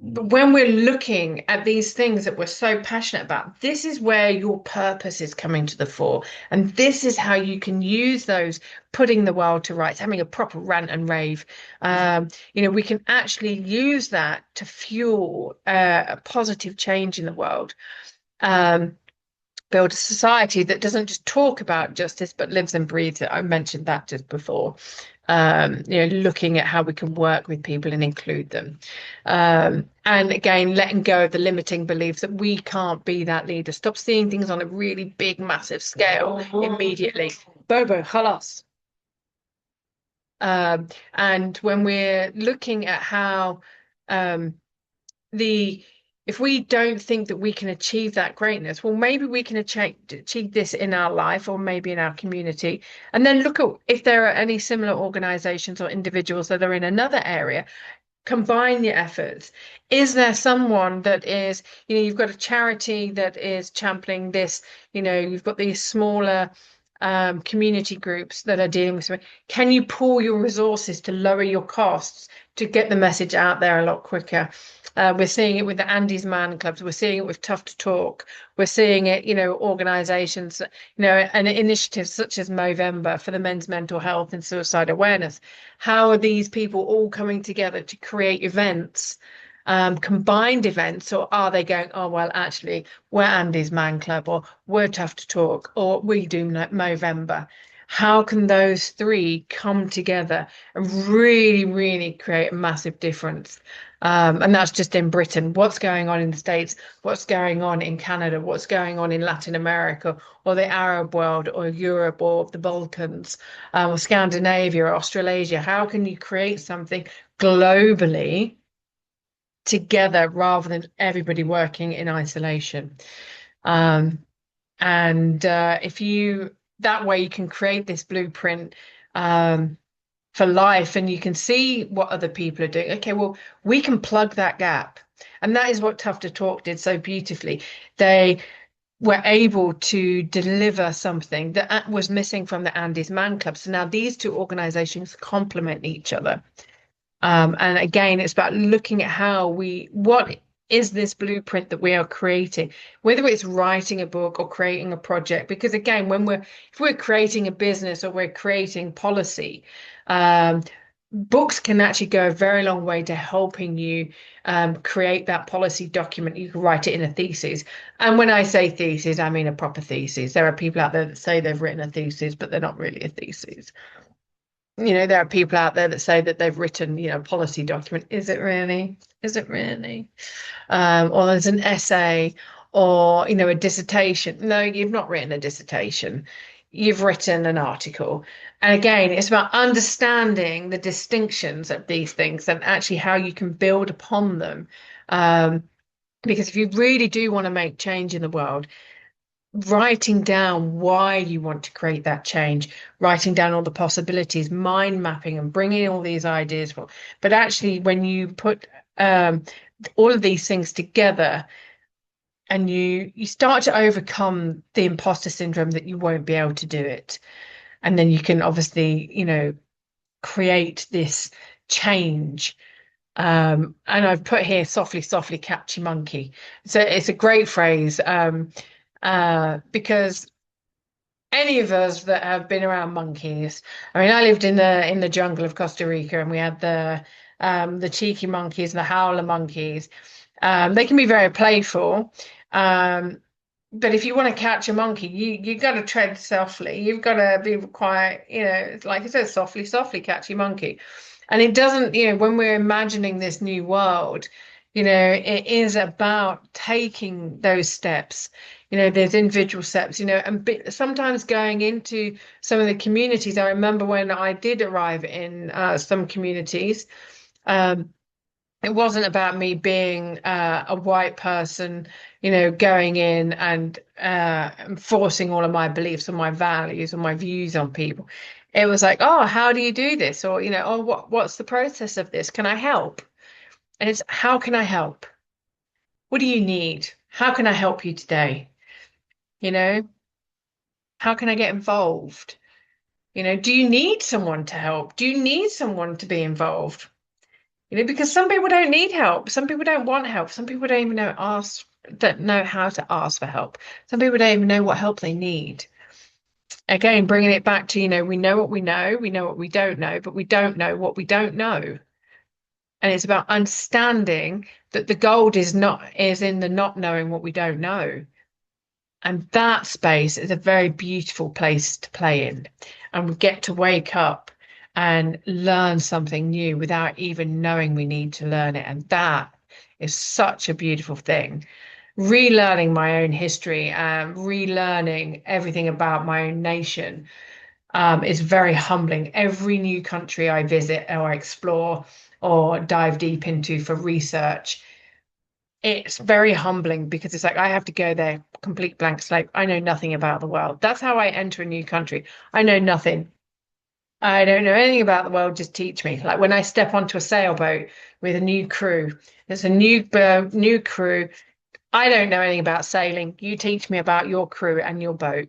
But when we're looking at these things that we're so passionate about, this is where your purpose is coming to the fore. And this is how you can use those, putting the world to rights, having a proper rant and rave. We can actually use that to fuel a positive change in the world. Build a society that doesn't just talk about justice but lives and breathes it. I mentioned that just before. Looking at how we can work with people and include them. And again, letting go of the limiting beliefs that we can't be that leader. Stop seeing things on a really big, massive scale immediately. Bobo, halas. And when we're looking at how the if we don't think that we can achieve that greatness, well, maybe we can achieve this in our life or maybe in our community. And then look at if there are any similar organizations or individuals that are in another area. Combine your efforts. Is there someone that is, you've got a charity that is championing this, you've got these smaller community groups that are dealing with something. Can you pool your resources to lower your costs to get the message out there a lot quicker? We're seeing it with the Andy's Man Clubs. We're seeing it with Tough to Talk. We're seeing it, organizations, and initiatives such as Movember for the men's mental health and suicide awareness. How are these people all coming together to create events, combined events, or are they going, oh, well, actually, we're Andy's Man Club, or we're Tough to Talk, or we do Movember? How can those three come together and really, really create a massive difference? And that's just in Britain. What's going on in the States? What's going on in Canada? What's going on in Latin America or the Arab world or Europe or the Balkans or Scandinavia or Australasia? How can you create something globally together rather than everybody working in isolation? And if you that way you can create this blueprint um, for life, and you can see what other people are doing. Okay, well, we can plug that gap. And that is what Tough to Talk did so beautifully. They were able to deliver something that was missing from the Andes Man Club. So now these two organizations complement each other. And again, it's about looking at what is this blueprint that we are creating, whether it's writing a book or creating a project. Because again, if we're creating a business or we're creating policy, um, books can actually go a very long way to helping you create that policy document. You can write it in a thesis. And when I say thesis, I mean a proper thesis. There are people out there that say they've written a thesis, but they're not really a thesis. There are people out there that say that they've written, policy document. Is it really? Is it really? Or there's an essay or, a dissertation. No, you've not written a dissertation. You've written an article. And again, it's about understanding the distinctions of these things and actually how you can build upon them. Because if you really do want to make change in the world, writing down why you want to create that change, writing down all the possibilities, mind mapping and bringing all these ideas. But actually, when you put all of these things together and you start to overcome the imposter syndrome that you won't be able to do it. And then you can obviously, create this change. And I've put here softly, softly, catchy monkey. So it's a great phrase. Because any of us that have been around monkeys, I mean, I lived in the jungle of Costa Rica, and we had the cheeky monkeys, the howler monkeys. They can be very playful, but if you want to catch a monkey, you got to tread softly. You've got to be quite, like I said, softly, softly, catchy monkey. And it doesn't, when we're imagining this new world, it is about taking those steps. There's individual steps, and sometimes going into some of the communities. I remember when I did arrive in some communities, it wasn't about me being a white person, going in and forcing all of my beliefs and my values and my views on people. It was like, oh, how do you do this? Or, oh, what's the process of this? Can I help? And it's, how can I help? What do you need? How can I help you today? How can I get involved? Do you need someone to help? Do you need someone to be involved? Because some people don't need help. Some people don't want help. Some people don't even don't know how to ask for help. Some people don't even know what help they need. Again, bringing it back to, we know what we know what we don't know, but we don't know what we don't know. And it's about understanding that the gold is in the not knowing what we don't know. And that space is a very beautiful place to play in. And we get to wake up and learn something new without even knowing we need to learn it. And that is such a beautiful thing. Relearning my own history and relearning everything about my own nation is very humbling. Every new country I visit or explore or dive deep into for research, it's very humbling because it's like I have to go there, complete blank slate. I know nothing about the world. That's how I enter a new country. I know nothing. I don't know anything about the world. Just teach me. Like when I step onto a sailboat with a new crew, there's a new crew. I don't know anything about sailing. You teach me about your crew and your boat.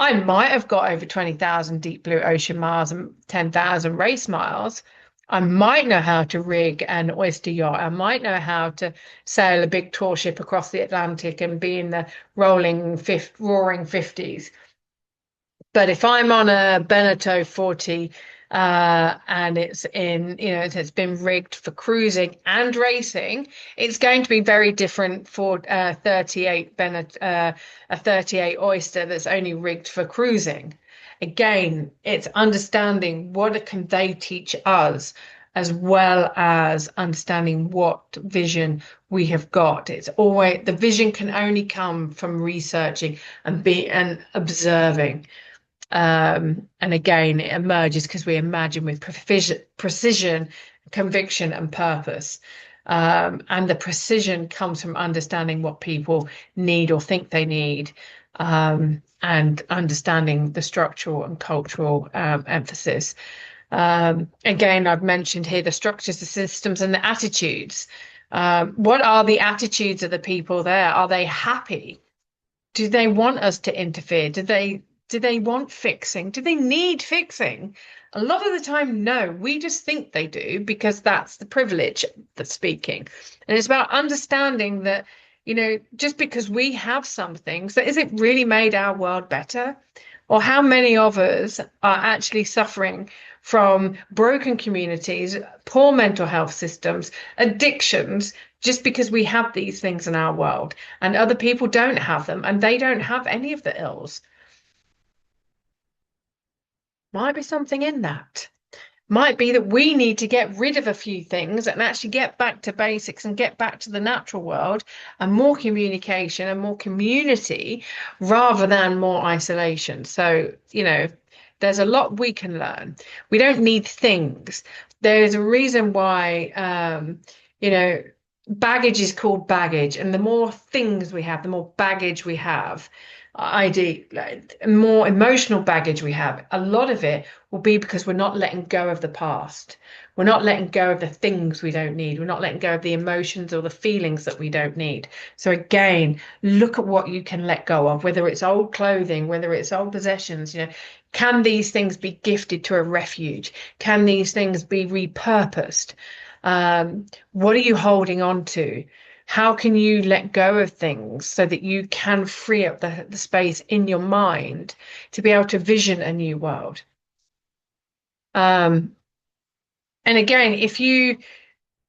I might have got over 20,000 deep blue ocean miles and 10,000 race miles. I might know how to rig an oyster yacht. I might know how to sail a big tall ship across the Atlantic and be in the roaring 50s. But if I'm on a Beneteau 40 and it's it's been rigged for cruising and racing, it's going to be very different for 38 a 38 oyster that's only rigged for cruising. Again, it's understanding what can they teach us as well as understanding what vision we have got. It's always the vision can only come from researching and observing. And again, it emerges because we imagine with precision, conviction, and purpose. And the precision comes from understanding what people need or think they need. and understanding the structural and cultural emphasis. Again, I've mentioned here the structures, the systems, and the attitudes. What are the attitudes of the people there? Are they happy? Do they want us to interfere? Do they want fixing? Do they need fixing? A lot of the time, no. We just think they do because that's the privilege that's speaking. And it's about understanding that, just because we have some things, that is it really made our world better? Or how many of us are actually suffering from broken communities, poor mental health systems, addictions, just because we have these things in our world and other people don't have them and they don't have any of the ills? Might be something in that. Might be that we need to get rid of a few things and actually get back to basics and get back to the natural world and more communication and more community rather than more isolation. So, there's a lot we can learn. We don't need things. There's a reason why, you know, baggage is called baggage, and the more things we have, the more baggage we have. ID, like, more emotional baggage we have. A lot of it will be because we're not letting go of the past. We're not letting go of the things we don't need. We're not letting go of the emotions or the feelings that we don't need. So again, look at what you can let go of, whether it's old clothing, whether it's old possessions. Can these things be gifted to a refuge? Can these things be repurposed? What are you holding on to? How can you let go of things so that you can free up the space in your mind to be able to vision a new world? Um, and again, if you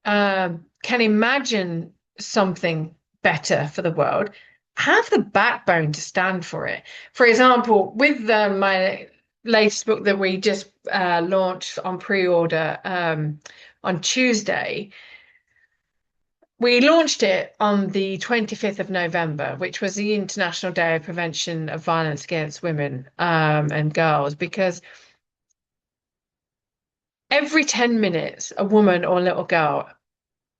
can imagine something better for the world, have the backbone to stand for it. For example, with my latest book that we just launched on pre-order on Tuesday, we launched it on the 25th of November, which was the International Day of Prevention of Violence Against Women and Girls, because every 10 minutes, a woman or a little girl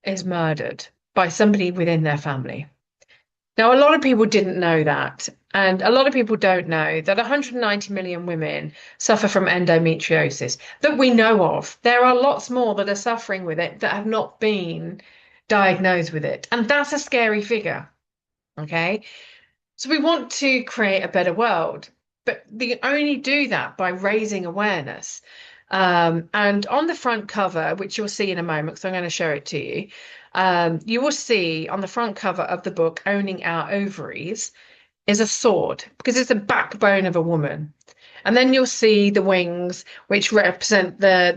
is murdered by somebody within their family. Now, a lot of people didn't know that. And a lot of people don't know that 190 million women suffer from endometriosis that we know of. There are lots more that are suffering with it that have not been diagnosed with it. And that's a scary figure. Okay. So we want to create a better world, but we only do that by raising awareness. And on the front cover, which you'll see in a moment, because I'm going to show it to you, you will see on the front cover of the book, Owning Our Ovaries, is a sword because it's the backbone of a woman. And then you'll see the wings, which represent the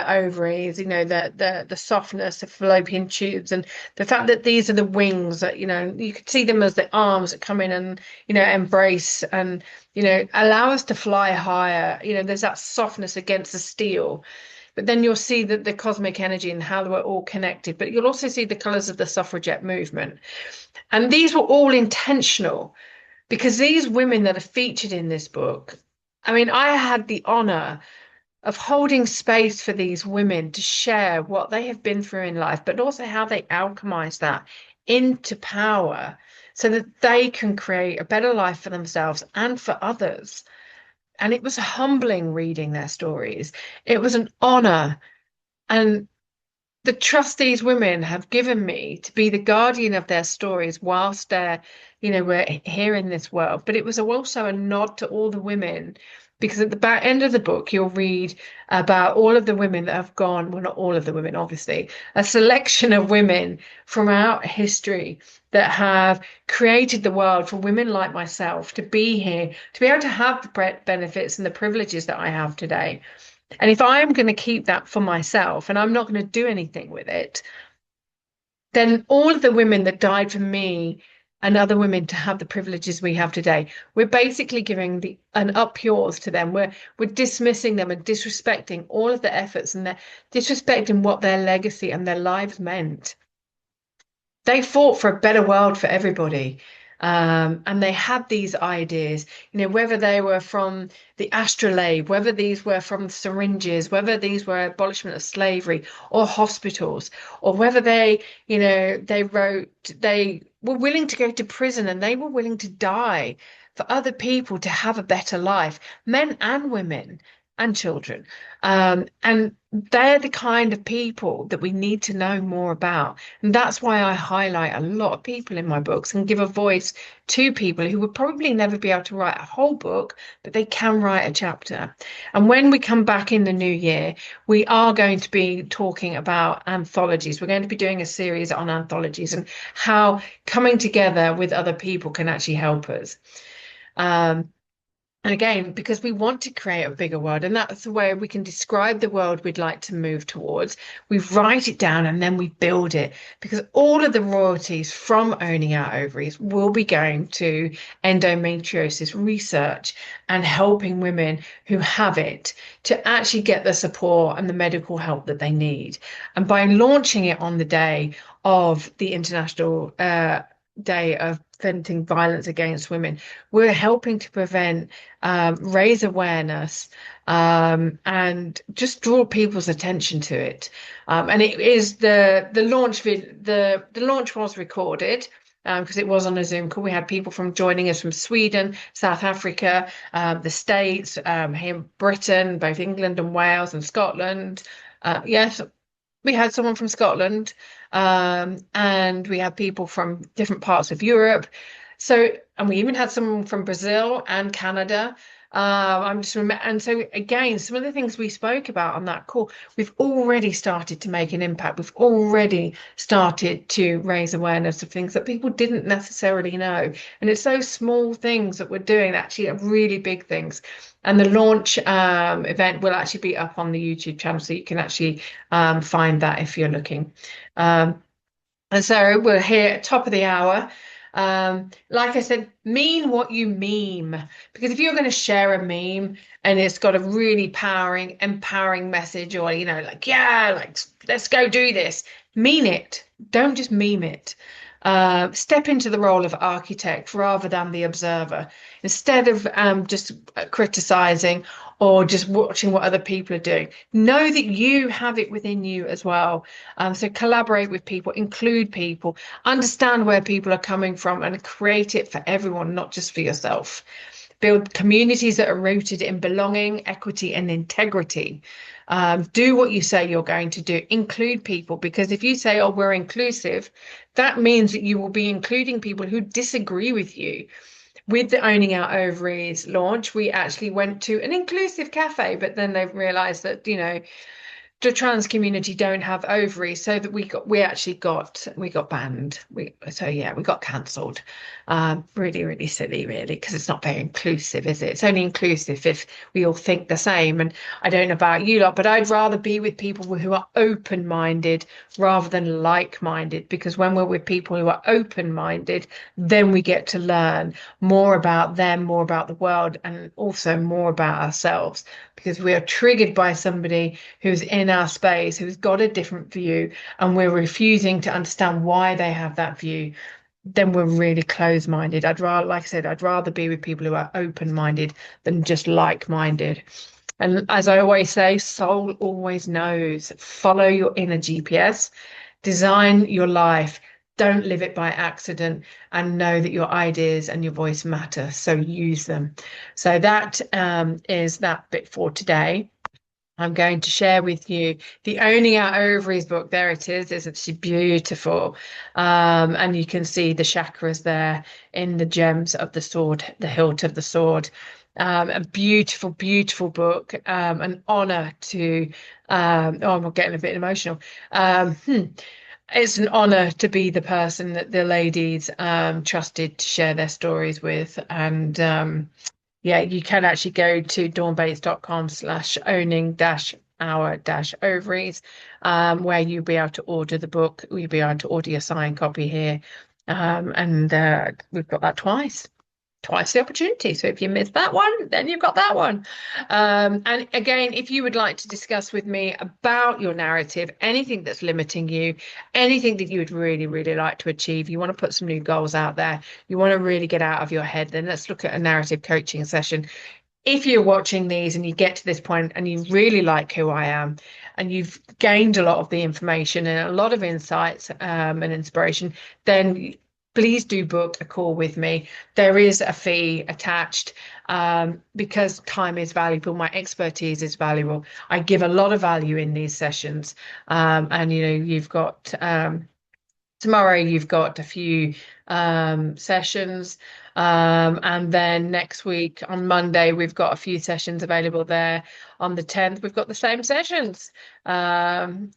ovaries, the softness of fallopian tubes, and the fact that these are the wings that you could see them as the arms that come in and embrace and allow us to fly higher. There's that softness against the steel. But then you'll see the cosmic energy and how we're all connected. But you'll also see the colors of the suffragette movement. And these were all intentional because these women that are featured in this book, I mean, I had the honor of holding space for these women to share what they have been through in life, but also how they alchemize that into power so that they can create a better life for themselves and for others. And it was humbling reading their stories. It was an honor. And the trust these women have given me to be the guardian of their stories whilst we're here in this world. But it was also a nod to all the women, because at the back end of the book, you'll read about all of the women that have gone, well, not all of the women, obviously, a selection of women from our history that have created the world for women like myself to be here, to be able to have the benefits and the privileges that I have today. And if I'm going to keep that for myself and I'm not going to do anything with it, then all of the women that died for me and other women to have the privileges we have today, we're basically giving an up yours to them. We're dismissing them and disrespecting all of the efforts, and they're disrespecting what their legacy and their lives meant. They fought for a better world for everybody. And they had these ideas, whether they were from the astrolabe, whether these were from syringes, whether these were abolishment of slavery or hospitals, or whether they were willing to go to prison and they were willing to die for other people to have a better life, men and women and children. And they're the kind of people that we need to know more about. And that's why I highlight a lot of people in my books and give a voice to people who would probably never be able to write a whole book, but they can write a chapter. And when we come back in the new year, we are going to be talking about anthologies. We're going to be doing a series on anthologies and how coming together with other people can actually help us. And again, because we want to create a bigger world, and that's the way we can describe the world we'd like to move towards. We write it down and then we build it, because all of the royalties from owning our ovaries will be going to endometriosis research and helping women who have it to actually get the support and the medical help that they need. And by launching it on the day of the International Day of Preventing Violence Against Women, we're helping to prevent, raise awareness, and just draw people's attention to it. And it is the launch was recorded because it was on a Zoom call. We had people joining us from Sweden, South Africa, the States, here in Britain, both England and Wales and Scotland. Yes, we had someone from Scotland, and we had people from different parts of Europe. So, and we even had someone from Brazil and Canada. And so again, some of the things we spoke about on that call, we've already started to make an impact. We've already started to raise awareness of things that people didn't necessarily know. And it's those small things that we're doing that actually are really big things. And the launch event will actually be up on the YouTube channel, so you can actually find that if you're looking. And so we're here at top of the hour. Like I said, mean what you meme. Because if you're going to share a meme and it's got a really empowering message, or, like, yeah, like, let's go do this, mean it. Don't just meme it. Step into the role of architect rather than the observer. Instead of just criticizing or just watching what other people are doing, know that you have it within you as well. So collaborate with people, include people, understand where people are coming from, and create it for everyone, not just for yourself. Build communities that are rooted in belonging, equity, and integrity. Do what you say you're going to do. Include people, because if you say, oh, we're inclusive, that means that you will be including people who disagree with you. With the Owning Our Ovaries launch, we actually went to an inclusive cafe, but then they've realized that, the trans community don't have ovaries, so that we got banned. We got cancelled. Really, really silly, really, because it's not very inclusive, is it? It's only inclusive if we all think the same. And I don't know about you lot, but I'd rather be with people who are open-minded rather than like-minded, because when we're with people who are open-minded, then we get to learn more about them, more about the world, and also more about ourselves, because we are triggered by somebody who's in our space, who's got a different view, and we're refusing to understand why they have that view. Then we're really closed-minded. Like I said, I'd rather be with people who are open-minded than just like-minded. And as I always say, soul always knows. Follow your inner GPS, design your life. Don't live it by accident, and know that your ideas and your voice matter. So use them. So that is that bit for today. I'm going to share with you the Owning Our Ovaries book. There it is. It's actually beautiful. And you can see the chakras there in the gems of the sword, the hilt of the sword. A beautiful, beautiful book. An honor to, I'm getting a bit emotional. It's an honor to be the person that the ladies trusted to share their stories with. And yeah, you can actually go to dawnbates.com/owning-our-ovaries, where you'll be able to order the book. You'll be able to order your signed copy here. And we've got that twice. twice the opportunity. So if you missed that one, then you've got that one. And again, if you would like to discuss with me about your narrative, anything that's limiting you, anything that you would really, really like to achieve, you want to put some new goals out there, you want to really get out of your head, then let's look at a narrative coaching session. If you're watching these and you get to this point and you really like who I am and you've gained a lot of the information and a lot of insights and inspiration, then please do book a call with me. There is a fee attached because time is valuable. My expertise is valuable. I give a lot of value in these sessions. And, you know, you've got tomorrow, you've got a few sessions. And then next week on Monday, we've got a few sessions available there. On the 10th, we've got the same sessions. And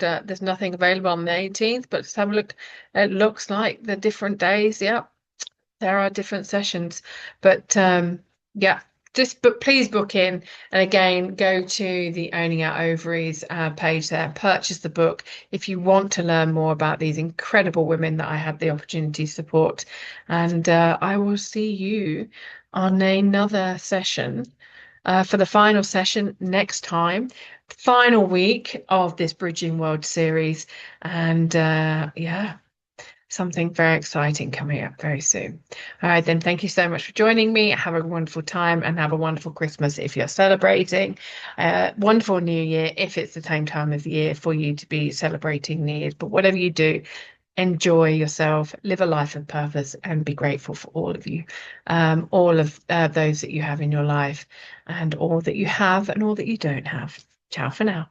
there's nothing available on the 18th, but let's have a look. It looks like the different days. Yeah, there are different sessions. But yeah, please book in. And again, go to the Owning Our Ovaries page there, purchase the book if you want to learn more about these incredible women that I had the opportunity to support. And I will see you on another session for the final session next time, final week of this Bridging World series. And yeah, something very exciting coming up very soon. All right, then thank you so much for joining me. Have a wonderful time and have a wonderful Christmas if you're celebrating. Wonderful New Year if it's the same time of the year for you to be celebrating New Year's. But whatever you do, enjoy yourself, live a life of purpose, and be grateful for all of you, all of those that you have in your life, and all that you have and all that you don't have. Ciao for now.